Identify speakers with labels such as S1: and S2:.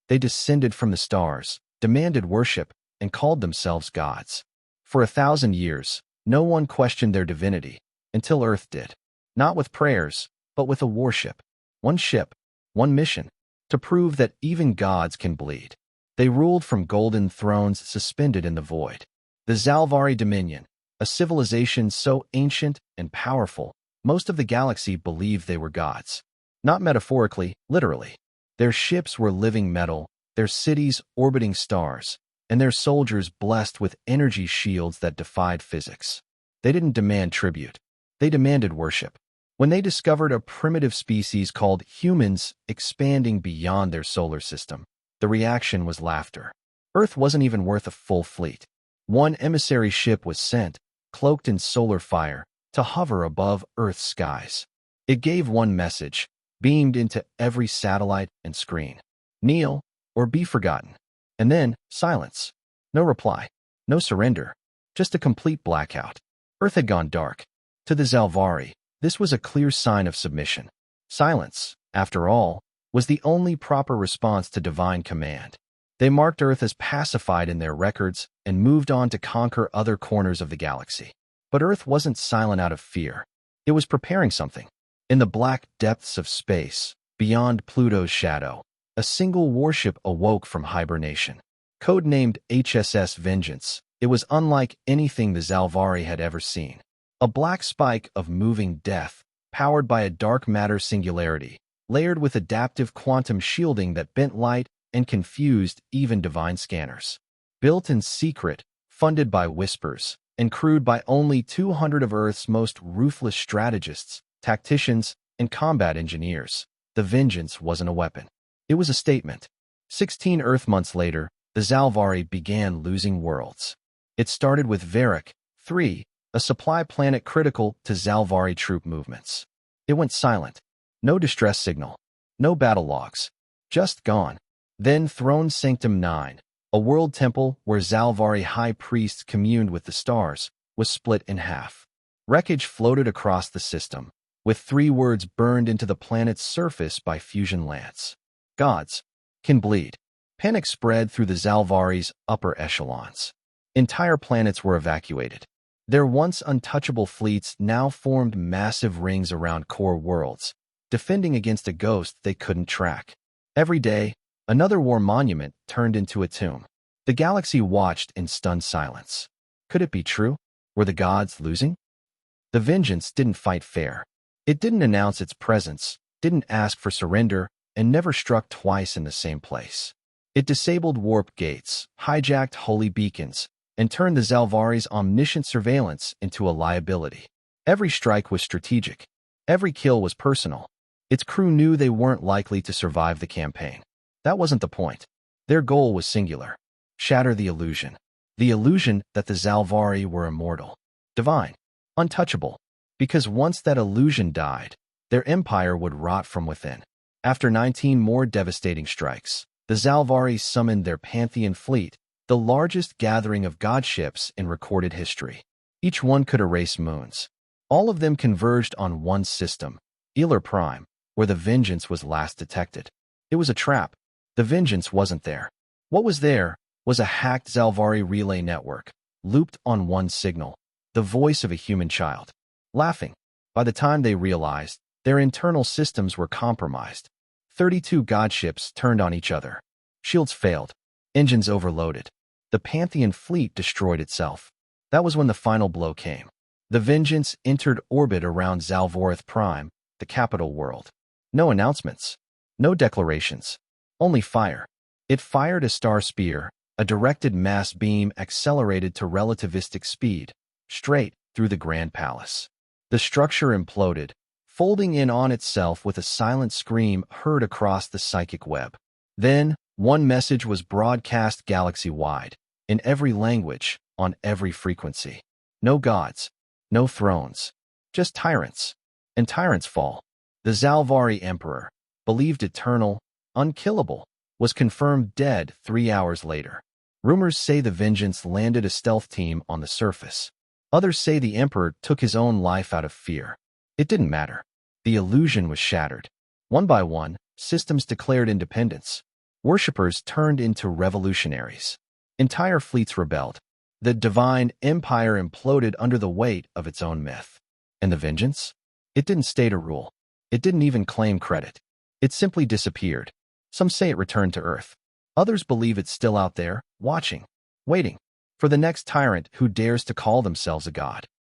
S1: They descended from the stars, demanded worship, and called themselves gods. For 1,000 years, no one questioned their divinity, until Earth did. Not with prayers, but with a warship. One ship, one mission, to prove that even gods can bleed. They ruled from golden thrones suspended in the void. The Zalvari Dominion, a civilization so ancient and powerful, most of the galaxy believed they were gods. Not metaphorically, literally. Their ships were living metal, their cities orbiting stars, and their soldiers blessed with energy shields that defied physics. They didn't demand tribute. They demanded worship. When they discovered a primitive species called humans expanding beyond their solar system, the reaction was laughter. Earth wasn't even worth a full fleet. One emissary ship was sent, cloaked in solar fire, to hover above Earth's skies. It gave one message, beamed into every satellite and screen: kneel or be forgotten. And then, silence. No reply. No surrender. Just a complete blackout. Earth had gone dark. To the Zalvari, this was a clear sign of submission. Silence, after all, was the only proper response to divine command. They marked Earth as pacified in their records and moved on to conquer other corners of the galaxy. But Earth wasn't silent out of fear. It was preparing something. In the black depths of space, beyond Pluto's shadow, a single warship awoke from hibernation. Codenamed HSS Vengeance, it was unlike anything the Zalvari had ever seen. A black spike of moving death, powered by a dark matter singularity, layered with adaptive quantum shielding that bent light and confused even divine scanners. Built in secret, funded by whispers, and crewed by only 200 of Earth's most ruthless strategists, tacticians, and combat engineers, the Vengeance wasn't a weapon. It was a statement. 16 Earth months later, the Zalvari began losing worlds. It started with Varric 3, a supply planet critical to Zalvari troop movements. It went silent. No distress signal. No battle logs. Just gone. Then Throne Sanctum 9, a world temple where Zalvari high priests communed with the stars, was split in half. Wreckage floated across the system, with 3 words burned into the planet's surface by fusion lance: gods can bleed. Panic spread through the Zalvari's upper echelons. Entire planets were evacuated. Their once untouchable fleets now formed massive rings around core worlds, defending against a ghost they couldn't track. Every day, another war monument turned into a tomb. The galaxy watched in stunned silence. Could it be true? Were the gods losing? The Vengeance didn't fight fair. It didn't announce its presence, didn't ask for surrender, and never struck twice in the same place. It disabled warp gates, hijacked holy beacons, and turned the Zalvari's omniscient surveillance into a liability. Every strike was strategic. Every kill was personal. Its crew knew they weren't likely to survive the campaign. That wasn't the point. Their goal was singular: shatter the illusion. The illusion that the Zalvari were immortal, divine, untouchable. Because once that illusion died, their empire would rot from within. After 19 more devastating strikes, the Zalvari summoned their Pantheon fleet, the largest gathering of godships in recorded history. Each one could erase moons. All of them converged on one system, Elar Prime, where the Vengeance was last detected. It was a trap. The Vengeance wasn't there. What was there was a hacked Zalvari relay network, looped on one signal, the voice of a human child, laughing. By the time they realized, their internal systems were compromised. 32 godships turned on each other. Shields failed. Engines overloaded. The Pantheon fleet destroyed itself. That was when the final blow came. The Vengeance entered orbit around Zalvorith Prime, the capital world. No announcements. No declarations. Only fire. It fired a star spear, a directed mass beam accelerated to relativistic speed, straight through the Grand Palace. The structure imploded, folding in on itself with a silent scream heard across the psychic web. Then, one message was broadcast galaxy-wide, in every language, on every frequency. No gods, no thrones, just tyrants. And tyrants fall. The Zalvari Emperor, believed eternal, unkillable, was confirmed dead 3 hours later. Rumors say the Vengeance landed a stealth team on the surface. Others say the Emperor took his own life out of fear. It didn't matter. The illusion was shattered. One by one, systems declared independence. Worshippers turned into revolutionaries. Entire fleets rebelled. The divine empire imploded under the weight of its own myth. And the Vengeance? It didn't stay to rule. It didn't even claim credit. It simply disappeared. Some say it returned to Earth. Others believe it's still out there, watching, waiting for the next tyrant who dares to call themselves a god.